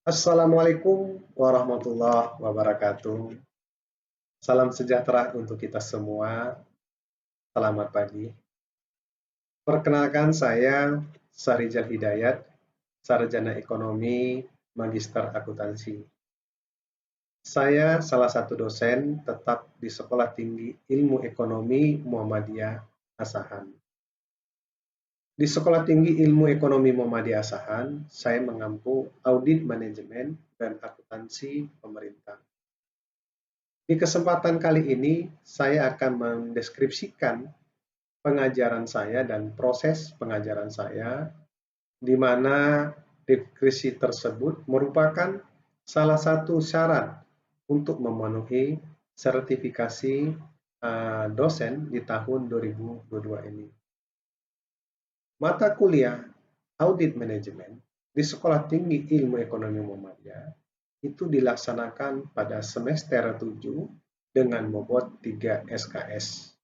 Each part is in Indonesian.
Assalamualaikum warahmatullahi wabarakatuh. Salam sejahtera untuk kita semua. Selamat pagi. Perkenalkan saya Sarijal Hidayat, Sarjana Ekonomi, Magister Akuntansi. Saya salah satu dosen tetap di Sekolah Tinggi Ilmu Ekonomi Muhammadiyah Asahan. Di Sekolah Tinggi Ilmu Ekonomi Muhammadiyah Asahan, saya mengampu audit manajemen dan akuntansi pemerintah. Di kesempatan kali ini, saya akan mendeskripsikan pengajaran saya dan proses pengajaran saya, di mana deskripsi tersebut merupakan salah satu syarat untuk memenuhi sertifikasi dosen di tahun 2022 ini. Mata kuliah Audit Manajemen di Sekolah Tinggi Ilmu Ekonomi Muhammadiyah itu dilaksanakan pada semester 7 dengan bobot 3 SKS.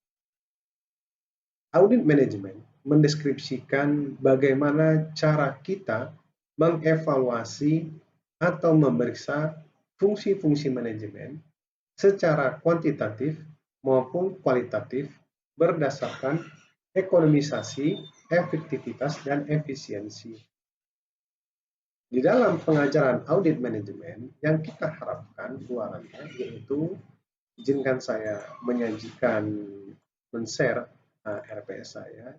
Audit manajemen mendeskripsikan bagaimana cara kita mengevaluasi atau memeriksa fungsi-fungsi manajemen secara kuantitatif maupun kualitatif berdasarkan ekonomisasi, efektivitas, dan efisiensi. Di dalam pengajaran audit manajemen yang kita harapkan suaranya yaitu izinkan saya menyajikan men-share RPS saya.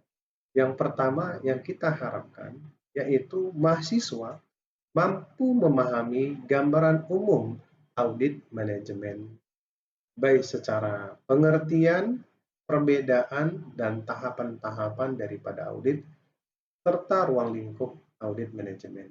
Yang pertama yang kita harapkan yaitu mahasiswa mampu memahami gambaran umum audit manajemen, baik secara pengertian, perbedaan, dan tahapan-tahapan daripada audit, serta ruang lingkup audit manajemen.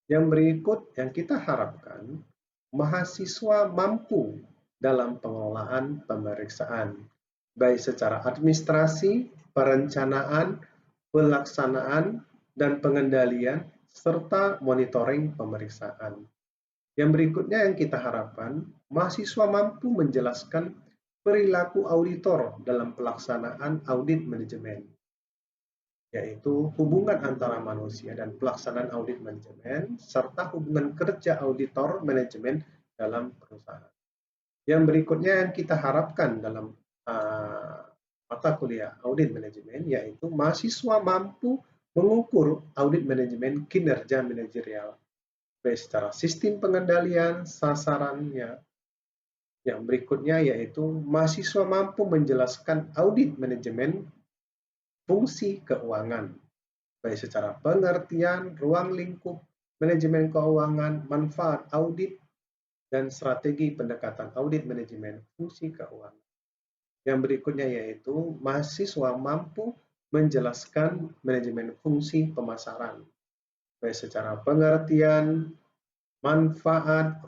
Yang berikut yang kita harapkan, mahasiswa mampu dalam pengelolaan pemeriksaan, baik secara administrasi, perencanaan, pelaksanaan, dan pengendalian, serta monitoring pemeriksaan. Yang berikutnya yang kita harapkan, mahasiswa mampu menjelaskan perilaku auditor dalam pelaksanaan audit manajemen, yaitu hubungan antara manusia dan pelaksanaan audit manajemen, serta hubungan kerja auditor manajemen dalam perusahaan. Yang berikutnya yang kita harapkan dalam mata kuliah audit manajemen, yaitu mahasiswa mampu mengukur audit manajemen kinerja manajerial, baik secara sistem pengendalian, sasarannya. Yang berikutnya yaitu mahasiswa mampu menjelaskan audit manajemen fungsi keuangan, baik secara pengertian, ruang lingkup, manajemen keuangan, manfaat audit, dan strategi pendekatan audit manajemen fungsi keuangan. Yang berikutnya yaitu mahasiswa mampu menjelaskan manajemen fungsi pemasaran, baik secara pengertian, manfaat,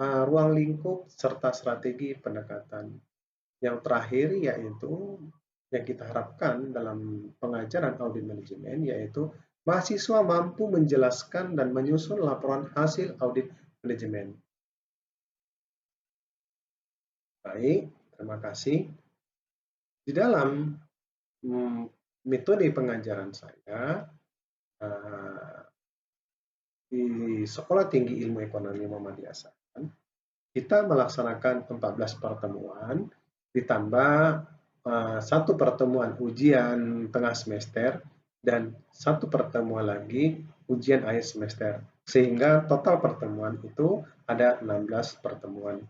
ruang lingkup, serta strategi pendekatan. Yang terakhir yaitu yang kita harapkan dalam pengajaran audit manajemen yaitu mahasiswa mampu menjelaskan dan menyusun laporan hasil audit manajemen. Baik, terima kasih. Di dalam metode pengajaran saya di Sekolah Tinggi Ilmu Ekonomi Muhammadiyah Asahan, kita melaksanakan 14 pertemuan ditambah satu pertemuan ujian tengah semester dan satu pertemuan lagi ujian akhir semester, sehingga total pertemuan itu ada 16 pertemuan.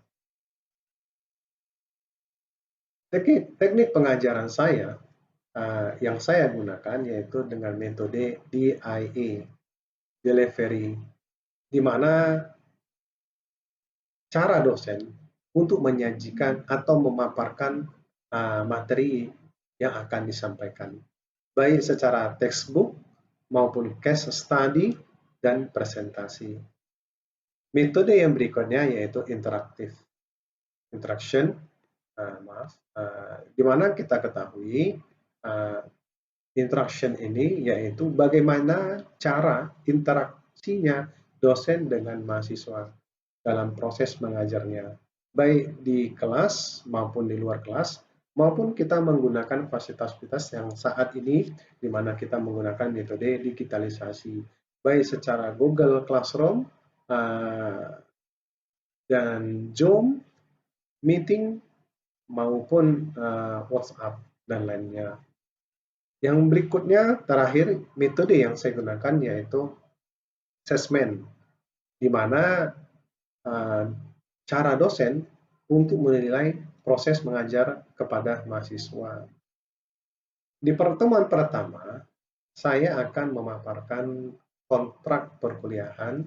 Teknik pengajaran saya yang saya gunakan yaitu dengan metode DIA, delivery, di mana cara dosen untuk menyajikan atau memaparkan materi yang akan disampaikan, baik secara textbook maupun case study dan presentasi. Metode yang berikutnya yaitu interaction, di mana kita ketahui interaction ini yaitu bagaimana cara interaksinya dosen dengan mahasiswa dalam proses mengajarnya, baik di kelas maupun di luar kelas, maupun kita menggunakan fasilitas-fasilitas yang saat ini di mana kita menggunakan metode digitalisasi, baik secara Google Classroom dan Zoom, Meeting, maupun WhatsApp dan lainnya. Yang berikutnya, terakhir, metode yang saya gunakan yaitu assessment, di mana cara dosen untuk menilai proses mengajar kepada mahasiswa. Di pertemuan pertama, saya akan memaparkan kontrak perkuliahan,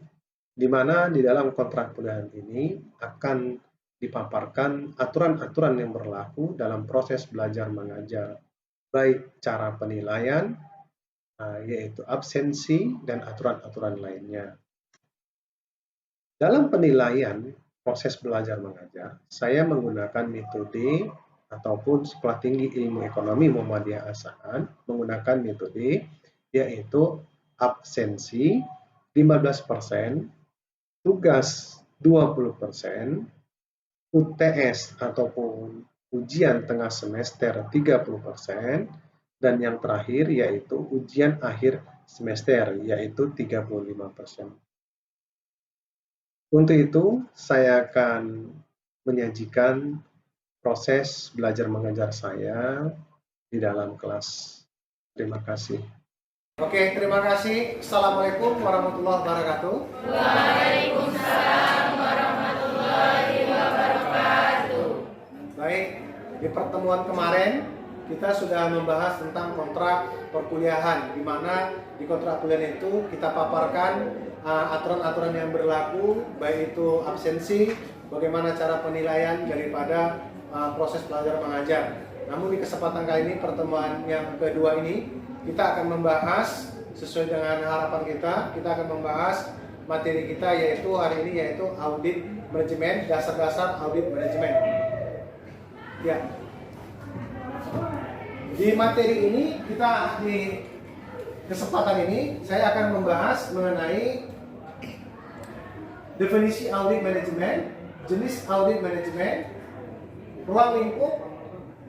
di mana di dalam kontrak perkuliahan ini akan dipaparkan aturan-aturan yang berlaku dalam proses belajar mengajar, baik cara penilaian, yaitu absensi, dan aturan-aturan lainnya. Dalam penilaian proses belajar mengajar, saya menggunakan metode ataupun Sekolah Tinggi Ilmu Ekonomi Muhammadiyah Asahan menggunakan metode yaitu absensi 15%, tugas 20%, UTS ataupun ujian tengah semester 30%, dan yang terakhir yaitu ujian akhir semester yaitu 35%. Untuk itu, saya akan menyajikan proses belajar mengajar saya di dalam kelas. Terima kasih. Oke, terima kasih. Assalamualaikum warahmatullahi wabarakatuh. Waalaikumsalam warahmatullahi wabarakatuh. Baik, di pertemuan kemarin kita sudah membahas tentang kontrak perkuliahan, di mana di kontrak perkuliahan itu kita paparkan aturan-aturan yang berlaku, baik itu absensi, bagaimana cara penilaian daripada proses belajar mengajar. Namun di kesempatan kali ini, pertemuan yang kedua ini, kita akan membahas sesuai dengan harapan kita akan membahas materi kita yaitu hari ini yaitu audit manajemen, dasar-dasar audit manajemen. Ya. Di materi ini kita di kesempatan ini saya akan membahas mengenai definisi audit manajemen, jenis audit manajemen, ruang lingkup,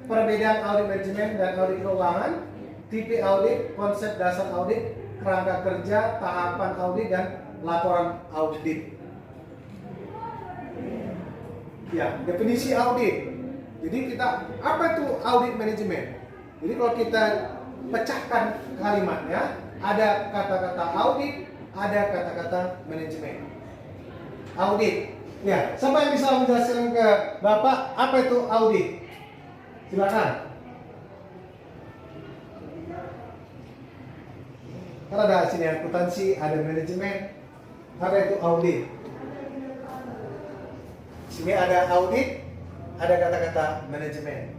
perbedaan audit manajemen dan audit keuangan, tipe audit, konsep dasar audit, kerangka kerja, tahapan audit, dan laporan audit. Ya, definisi audit. Jadi kita, apa itu audit manajemen? Jadi kalau kita pecahkan kalimatnya, ada kata-kata audit, ada kata-kata manajemen. Audit. Ya, siapa yang bisa menjelaskan ke Bapak apa itu audit? Silakan. Karena ada sini akuntansi, ada manajemen, apa itu audit? Sini ada audit, ada kata-kata manajemen.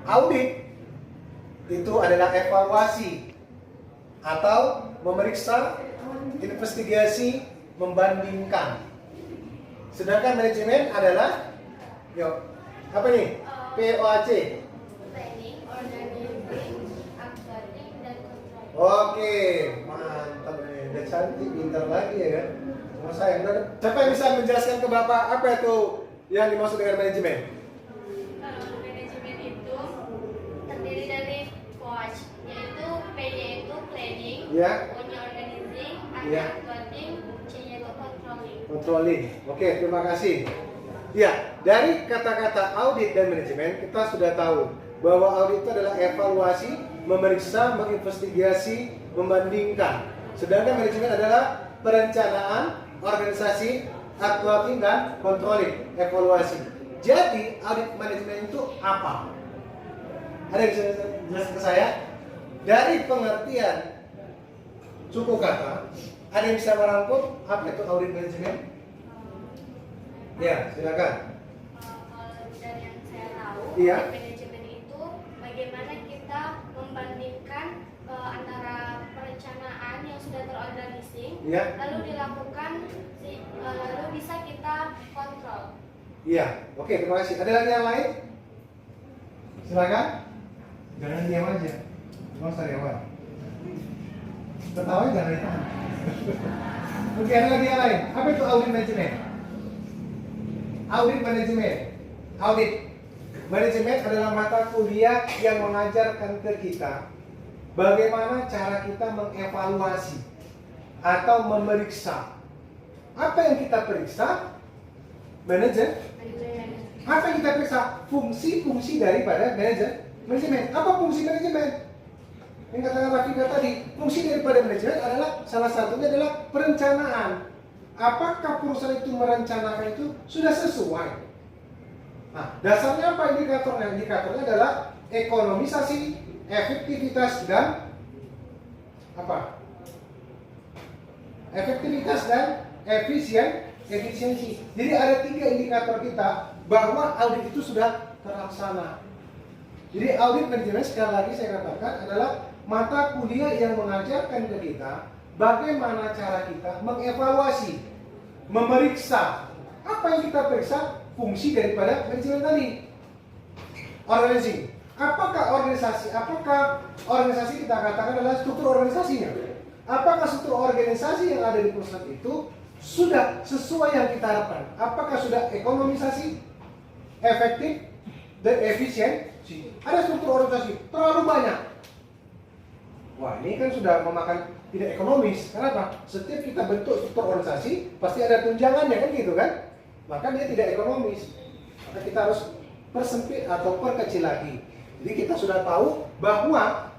Audit itu adalah evaluasi atau memeriksa, investigasi, membandingkan. Sedangkan manajemen adalah, yuk, apa nih? POAC. Planning, organizing, updating, dan control. Oke, mantap nih, udah cantik, pintar lagi ya kan? Sama saya, siapa yang bisa menjelaskan ke Bapak apa itu yang dimaksud dengan manajemen? Manajemen itu terdiri dari POAC, yaitu P-nya itu planning, Ya. O-nya organizing, A-nya Ya. updating, C-nya itu controlling. Controlling. Oke, terima kasih. Ya, dari kata-kata audit dan manajemen kita sudah tahu bahwa audit itu adalah evaluasi, memeriksa, menginvestigasi, membandingkan. Sedangkan manajemen adalah perencanaan, organisasi, accounting, dan controlling, evaluasi. Jadi, audit manajemen itu apa? Ada yang bisa jelaskan ke saya? Dari pengertian suku kata, ada yang bisa merangkum apa itu audit manajemen? Ya, silakan. Kalau dari yang saya tahu, Iya. audit manajemen itu bagaimana kita membandingkan antara perencanaan yang sudah terorganisir, Iya. lalu dilakukan, lalu bisa kita kontrol. Iya, oke, terima kasih. Ada lagi yang lain? Silakan. Jangan diam aja. Cuma sariawan. Ketawa jangan ditahan. Oke, ada lagi yang lain. Apa itu audit manajemen? Audit manajemen. Audit manajemen adalah mata kuliah yang mengajarkan ke kita bagaimana cara kita mengevaluasi atau memeriksa. Apa yang kita periksa? Manajemen. Apa yang kita periksa? Fungsi-fungsi daripada manajemen. Apa fungsi manajemen? Yang katakan Rafika tadi, fungsi daripada manajemen adalah salah satunya adalah perencanaan. Apakah perusahaan itu merencanakan itu sudah sesuai? Nah, dasarnya apa indikatornya? Indikatornya adalah ekonomisasi, efektivitas, dan apa? Efektivitas dan efisiensi. Jadi ada 3 indikator kita bahwa audit itu sudah terlaksana. Jadi audit manajemen sekali lagi saya katakan adalah mata kuliah yang mengajarkan ke kita bagaimana cara kita mengevaluasi, memeriksa. Apa yang kita periksa? Fungsi daripada manajemen tadi. Organisasi. Apakah organisasi kita katakan adalah struktur organisasinya? Apakah struktur organisasi yang ada di perusahaan itu sudah sesuai yang kita harapkan? Apakah sudah ekonomisasi, efektif, dan efisiensi? Ada struktur organisasi terlalu banyak. Wah, ini kan sudah memakan tidak ekonomis. Kenapa? Setiap kita bentuk struktur organisasi pasti ada tunjangannya, kan gitu kan? Maka dia tidak ekonomis. Maka kita harus persempit atau perkecil lagi. Jadi kita sudah tahu bahwa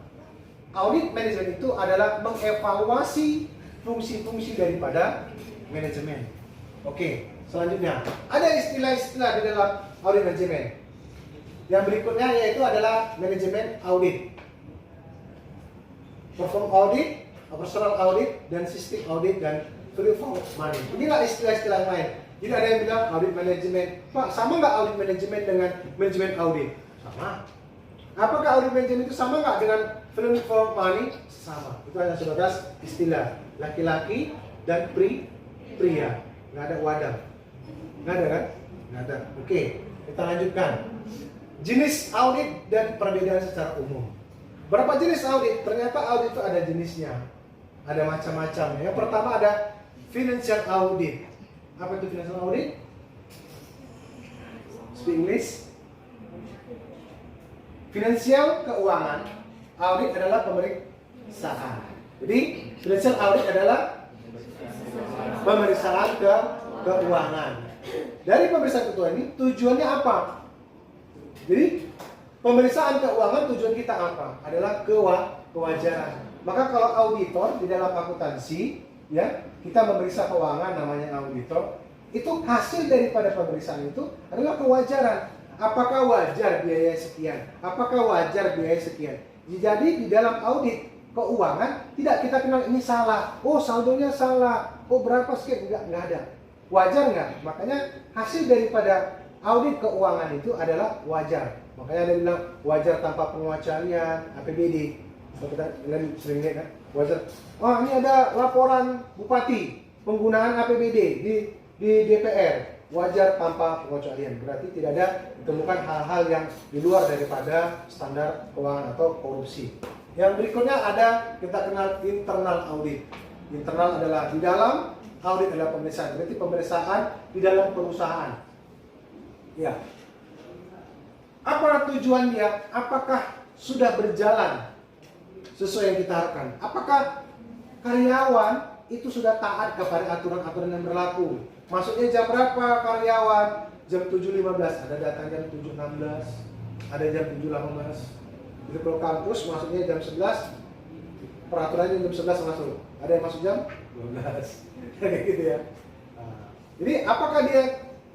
audit manajemen itu adalah mengevaluasi fungsi-fungsi daripada manajemen. Oke, selanjutnya ada istilah-istilah di dalam audit manajemen. Yang berikutnya yaitu adalah manajemen audit, perform audit, operational audit, dan system audit, dan value for money. Inilah istilah-istilah yang lain. Jadi ada yang bilang audit manajemen, Pak, sama nggak audit manajemen dengan manajemen audit? Sama. Apakah audit manajemen itu sama nggak dengan value for money? Sama. Itu hanya sebatas istilah. Laki-laki dan pria. Nggak ada wadah. Nggak ada kan? Nggak ada. Oke, kita lanjutkan. Jenis audit dan perbedaan secara umum. Berapa jenis audit? Ternyata audit itu ada jenisnya. Ada macam-macam. Yang pertama ada financial audit. Apa itu financial audit? Speak English. Finansial keuangan. Audit adalah pemeriksaan. Jadi financial audit adalah pemeriksaan keuangan. Dari pemeriksaan keuangan ini tujuannya apa? Jadi pemeriksaan keuangan tujuan kita apa? Adalah kewajaran. Maka kalau auditor di dalam akuntansi, ya, kita memeriksa keuangan namanya auditor, itu hasil daripada pemeriksaan itu adalah kewajaran. Apakah wajar biaya sekian? Apakah wajar biaya sekian? Jadi di dalam audit keuangan tidak kita kenal ini salah. Oh, saldonya salah. Oh, berapa sekian? Enggak ada. Wajar enggak? Makanya hasil daripada audit keuangan itu adalah wajar. Makanya ada bilang wajar tanpa pengecualian APBD. Kalau kita sering lihat kan, wajar. Oh, ini ada laporan bupati penggunaan APBD di DPR. Wajar tanpa pengecualian. Berarti tidak ada ditemukan hal-hal yang di luar daripada standar keuangan atau korupsi. Yang berikutnya ada kita kenal internal audit. Internal adalah di dalam, audit adalah pemeriksaan. Berarti pemeriksaan di dalam perusahaan. Ya. Apa tujuan dia? Apakah sudah berjalan sesuai yang kita harapkan? Apakah karyawan itu sudah taat kepada aturan-aturan yang berlaku? Masuknya jam berapa karyawan? Jam 7.15. Ada datang jam 7.16. Ada jam 7.18. Jadi kalau kampus masuknya jam 11. Peraturannya jam 11 masuk. Ada yang masuk jam 12. Kayak gitu ya. Jadi apakah dia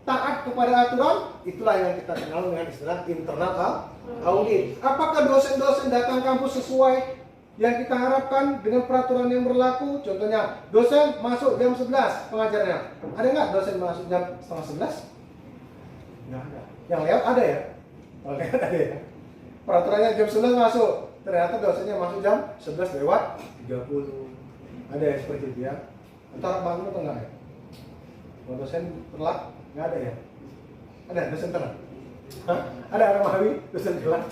taat kepada aturan? Itulah yang kita kenal dengan istilah internal audit. Apakah dosen-dosen datang kampus sesuai yang kita harapkan dengan peraturan yang berlaku? Contohnya, dosen masuk jam 11 pengajarnya. Ada nggak dosen masuk jam setengah 11? Nggak ada. Yang lewat ada ya? Kalau lewat ada ya? Peraturannya jam 11 masuk. Ternyata dosennya masuk jam 11 lewat 30. Ada ya seperti itu ya? Antara bangun atau enggak ya? Kalau dosen telat, nggak ada ya? Ada dosen telat? Hah? Ada orang Mahawi dosen telat?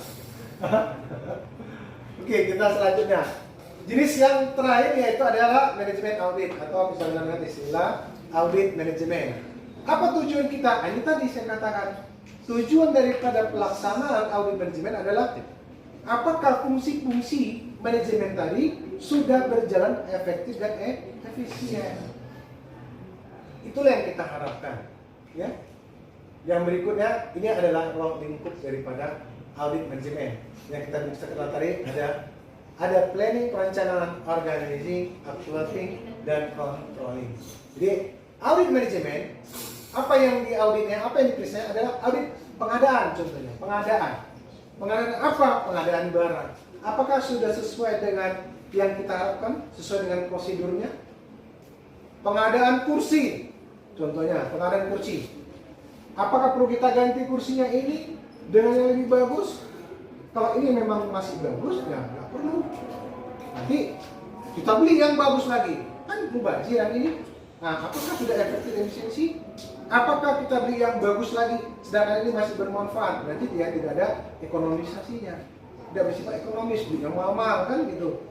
Oke, kita selanjutnya. Jenis yang terakhir yaitu adalah manajemen audit atau misalnya dengan istilah audit manajemen. Apa tujuan kita? Ini tadi saya katakan tujuan daripada pelaksanaan audit manajemen adalah apakah fungsi-fungsi manajemen tadi sudah berjalan efektif dan efisien. Itulah yang kita harapkan, ya. Yang berikutnya, ini adalah ruang lingkup daripada audit manajemen. Yang kita bisa kenal tadi ada planning, perencanaan, organizing, actuating, dan controlling. Jadi audit manajemen, apa yang diauditnya, apa yang diperiksa adalah audit pengadaan contohnya. Pengadaan apa? Pengadaan barang. Apakah sudah sesuai dengan yang kita harapkan, sesuai dengan prosedurnya? Pengadaan kursi, contohnya pengadaan kursi. Apakah perlu kita ganti kursinya ini dengan yang lebih bagus? Kalau ini memang masih bagus, ya nggak perlu. Nanti kita beli yang bagus lagi, kan mubazir yang ini. Nah, apakah sudah efektif dan efisiensi? Apakah kita beli yang bagus lagi, sedangkan ini masih bermanfaat? Berarti dia tidak ada ekonomisasinya, tidak bersifat ekonomis, beli yang mahal-mahal kan gitu.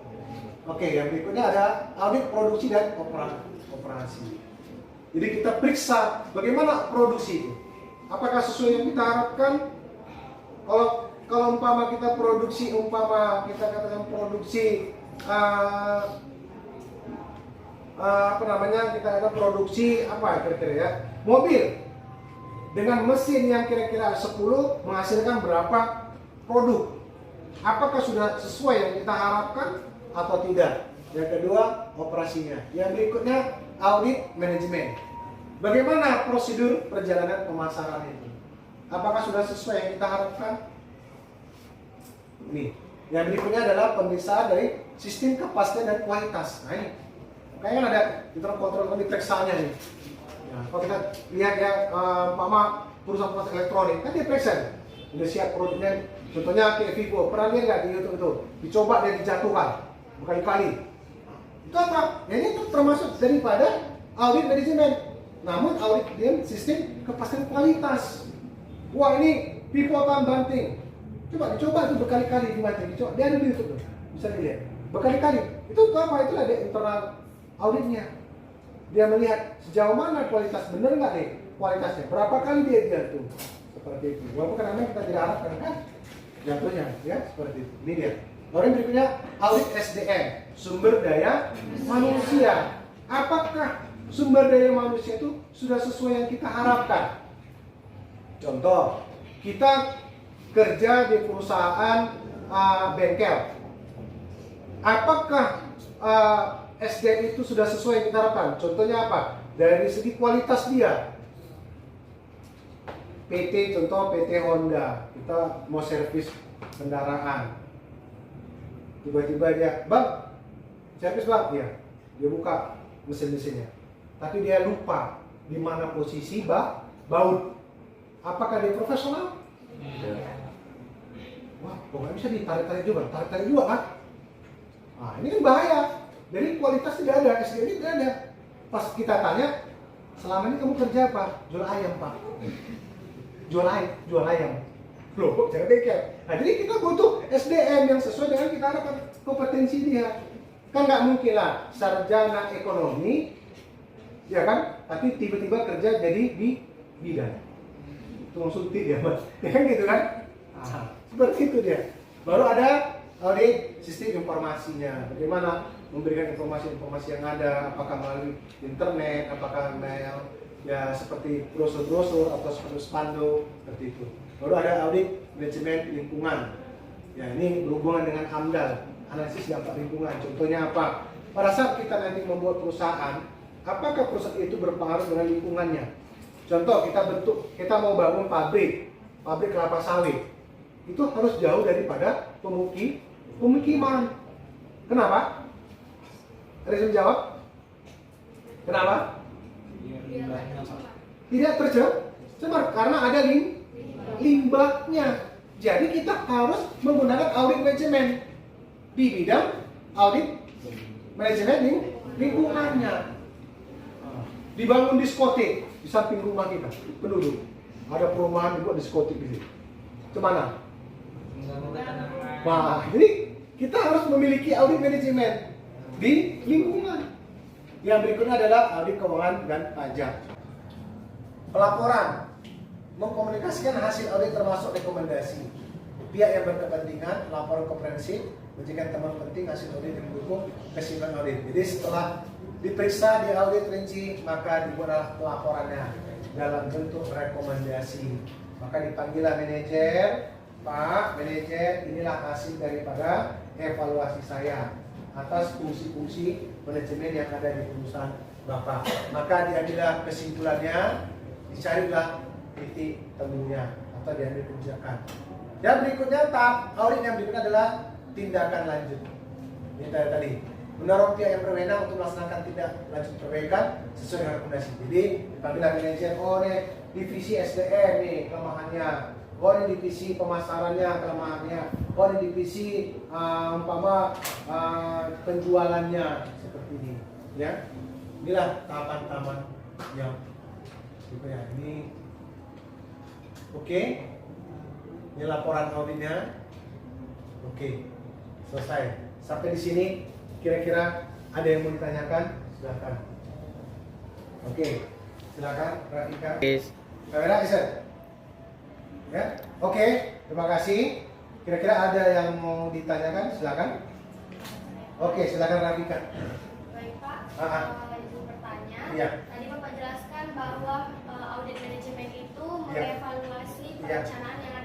Oke, yang berikutnya ada audit produksi dan operasi. Jadi kita periksa bagaimana produksi itu. Apakah sesuai yang kita harapkan? Kalau umpama kita produksi, kita katakan produksi kita ada produksi apa kira-kira ya, mobil dengan mesin yang kira-kira 10 menghasilkan berapa produk. Apakah sudah sesuai yang kita harapkan atau tidak? Yang kedua, operasinya. Yang berikutnya, audit manajemen. Bagaimana prosedur perjalanan pemasaran itu? Apakah sudah sesuai yang kita harapkan? Ini. Yang berikutnya adalah pemeriksaan dari sistem kepastian dan kualitas. Nah ini, kayaknya ada internal kontrol periksanya nih. Ya, kalau kita lihat ya, perusahaan elektronik kan dia periksa, udah siap produknya. Contohnya kayak Vivo, pernah lihat nggak di YouTube itu? Dicoba dan dijatuhkan berkali-kali. Itu apa? Ya ini termasuk daripada audit manajemen. Namun audit dia sistem kepastian kualitas. Wah ini pivotan banting. Coba dicoba itu berkali-kali dibanting. Coba dia ada di YouTube tuh. Bisa dilihat. Berkali-kali. Itu apa? Itulah dia internal auditnya. Dia melihat sejauh mana kualitas, benar nggak nih kualitasnya. Berapa kali dia jatuh. Seperti itu. Walaupun karena kita tidak harapkan kan jatuhnya, ya seperti itu. Ini dia. Lalu yang berikutnya audit SDM, sumber daya manusia. Apakah sumber daya manusia itu sudah sesuai yang kita harapkan? Contoh, kita kerja di perusahaan bengkel. Apakah SDM itu sudah sesuai yang kita harapkan? Contohnya apa? Dari segi kualitas dia. PT, contoh PT Honda, kita mau servis kendaraan. Tiba-tiba dia, bang, servis bang, ya, dia buka mesin-mesinnya. Tapi dia lupa di mana posisi baut. Apakah dia profesional? Wah, kok nggak bisa ditarik-tarik juga, tarik-tarik juga kan? Nah, ini kan bahaya. Jadi kualitas tidak ada, SDM tidak ada. Pas kita tanya, selama ini kamu kerja apa? Jual ayam pak. Jual ayam. Loh, jangan bengkel. Nah, jadi kita butuh SDM yang sesuai dengan kita harapkan kompetensi dia. Kan nggak mungkin lah sarjana ekonomi, ya kan? Tapi tiba-tiba kerja jadi di bidan. Itu konsultif ya, mas. Ya kan gitu kan? Nah, seperti itu dia. Baru ada audit sistem informasinya. Bagaimana memberikan informasi-informasi yang ada, apakah melalui internet, apakah mail, ya seperti brosur-brosur atau seperti spanduk, seperti itu. Baru ada audit manajemen lingkungan. Ya ini berhubungan dengan AMDAL, analisis dampak lingkungan. Contohnya apa? Pada saat kita nanti membuat perusahaan, apakah perusahaan itu berpengaruh dengan lingkungannya? Contoh kita mau bangun pabrik kelapa sawit. Itu harus jauh daripada pemukiman. Kenapa? Ada yang jawab? Kenapa? Tidak tercemar karena ada limbahnya. Jadi kita harus menggunakan audit manajemen di bidang audit manajemen lingkungannya. Dibangun diskotik di samping rumah kita penduduk. Ada perumahan dibuat diskotik di situ. Kemana? Wah, jadi kita harus memiliki audit manajemen di lingkungan. Yang berikutnya adalah audit keuangan dan pajak. Pelaporan, mengkomunikasikan hasil audit termasuk rekomendasi. pihak yang berkepentingan, laporan komprehensif, menjadikan teman penting hasil audit yang mendukung kesimpulan audit. Jadi setelah diperiksa di audit rinci, maka dibuatlah pelaporannya dalam bentuk rekomendasi. Maka dipanggillah manajer, Pak manajer, inilah hasil daripada evaluasi saya atas fungsi-fungsi manajemen yang ada di perusahaan Bapak. Maka diambillah kesimpulannya, dicarilah titik temunya atau diambil kebijakan. Dan berikutnya tahap audit yang berikutnya adalah tindakan lanjut. Ini tadi mendorong pihak yang berwenang untuk melaksanakan tindak lanjut perbaikan sesuai dengan rekomendasi. Jadi dipanggillah manajer, oh nih divisi SDM nih kelemahannya, oh ini divisi pemasarannya kelemahannya, oh ini divisi penjualannya seperti ini, ya. Inilah tahapan-tahapan yang ini. Oke. Ini laporan auditnya. Oke. Selesai. Sampai di sini kira-kira ada yang mau ditanyakan? Silakan. Oke. Silakan Rafika. Kamera Isan. Ya. Oke, terima kasih. Kira-kira ada yang mau ditanyakan? Silakan. Oke, silakan Rafika. Baik Pak, izin bertanya. Iya. Tadi Bapak jelaskan bahwa audit manajemen itu Iya. mengevaluasi Iya. perencanaan yang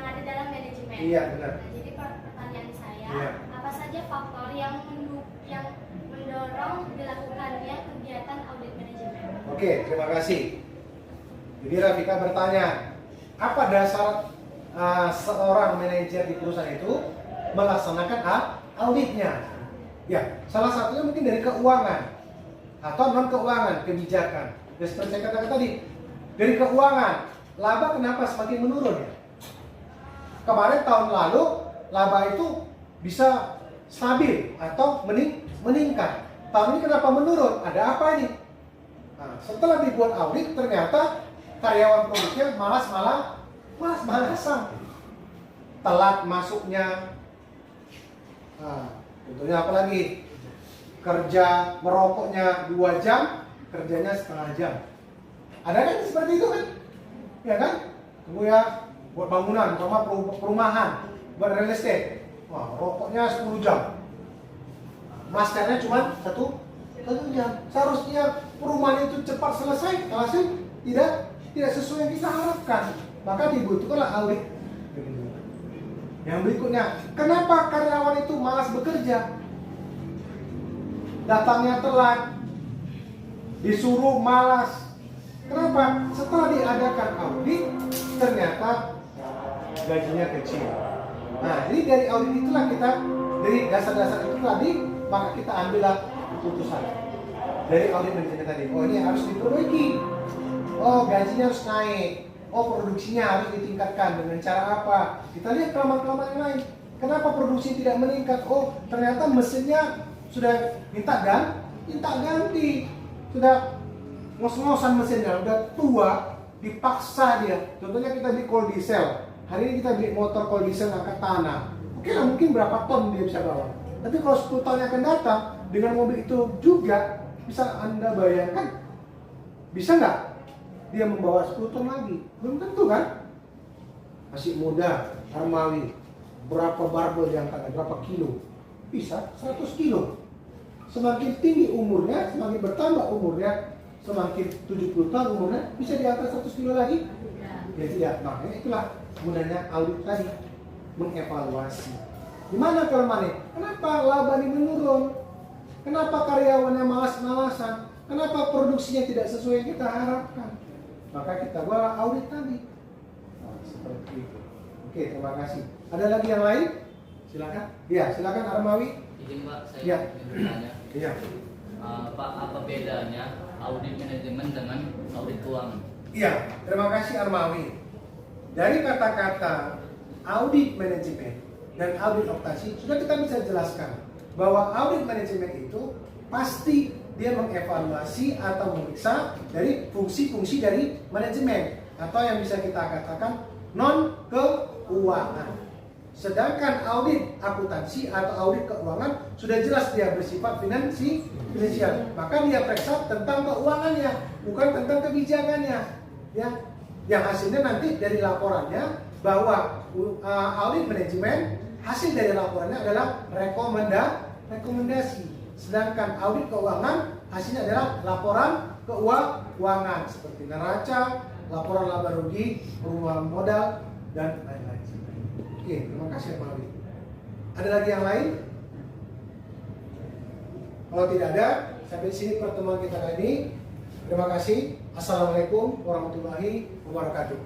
ada dalam manajemen. Iya, benar. Nah, jadi pertanyaan saya, Iya. apa saja faktor yang mendorong dilakukannya kegiatan audit manajemen? Oke, terima kasih. Jadi Rafika bertanya, apa dasar seorang manajer di perusahaan itu melaksanakan auditnya? Ya, salah satunya mungkin dari keuangan atau non keuangan, kebijakan. Dan seperti saya katakan tadi, dari keuangan, laba kenapa semakin menurun ya? Kemarin tahun lalu laba itu bisa stabil atau meningkat. Tahun ini kenapa menurun? Ada apa ini? Nah, setelah dibuat audit ternyata karyawan produknya malas-malasan, telat masuknya. Nah, contohnya apa lagi? Kerja merokoknya 2 jam, kerjanya setengah jam. Ada kan seperti itu kan? Ya kan? Tunggu ya, buat bangunan, sama perumahan, buat real estate. Wah, rokoknya 10 jam. Masternya cuma 1 jam. Seharusnya perumahan itu cepat selesai, tidak sesuai yang kita harapkan. Maka dibutuhkanlah audit. Yang berikutnya, kenapa karyawan itu malas bekerja? Datangnya telat, disuruh malas. Kenapa? Setelah diadakan audit, ternyata gajinya kecil. Nah, jadi dari audit itulah kita, dari dasar-dasar itu tadi, maka kita ambillah keputusan. Dari audit manajemen tadi, oh ini harus diperbaiki. Oh, gajinya harus naik. Oh, produksinya harus ditingkatkan. Dengan cara apa? Kita lihat kelemahan-kelemahan yang lain. Kenapa produksi tidak meningkat? Oh, ternyata mesinnya sudah minta ganti. Sudah ngos-ngosan mesinnya, udah tua, dipaksa dia. Contohnya kita beli kol diesel. Hari ini kita beli motor kol diesel angkat tanah. Oke lah, mungkin berapa ton dia bisa bawa. Tapi kalau 10 tahun yang akan datang, dengan mobil itu juga, bisa Anda bayangkan, bisa nggak dia membawa 10 ton lagi? Belum tentu kan? Masih muda, Armawi, berapa barbel diangkat, berapa kilo? Bisa 100 kilo. Semakin tinggi umurnya, semakin bertambah umurnya, semakin 70 tahun umurnya, bisa di atas 100 kilo lagi? Ya tidak, makanya itulah gunanya audit tadi, mengevaluasi. Gimana kelemahannya? Kenapa laba ini menurun? Kenapa karyawannya malas-malasan? Kenapa produksinya tidak sesuai yang kita harapkan? Maka kita buat audit tadi. Nah, seperti itu. Oke, terima kasih. Ada lagi yang lain? Silakan. Ya, silakan Armawi. Izin Pak, saya Ya. ingin bertanya. Iya. Pak, apa bedanya audit manajemen dengan audit keuangan? Iya, terima kasih Armawi. Dari kata-kata audit manajemen dan audit operasi sudah kita bisa jelaskan bahwa audit manajemen itu pasti dia mengevaluasi atau memeriksa dari fungsi-fungsi dari manajemen atau yang bisa kita katakan non keuangan. Sedangkan audit akuntansi atau audit keuangan sudah jelas dia bersifat finansial. Maka dia periksa tentang keuangannya, bukan tentang kebijakannya. Ya, yang hasilnya nanti dari laporannya bahwa audit manajemen hasil dari laporannya adalah rekomendasi. Sedangkan audit keuangan hasilnya adalah laporan keuangan seperti neraca, laporan laba rugi, perubahan modal, dan lain-lain. Oke, terima kasih Pak Audit. Ada lagi yang lain? Kalau tidak ada, sampai sini pertemuan kita kali ini. Terima kasih. Assalamualaikum warahmatullahi wabarakatuh.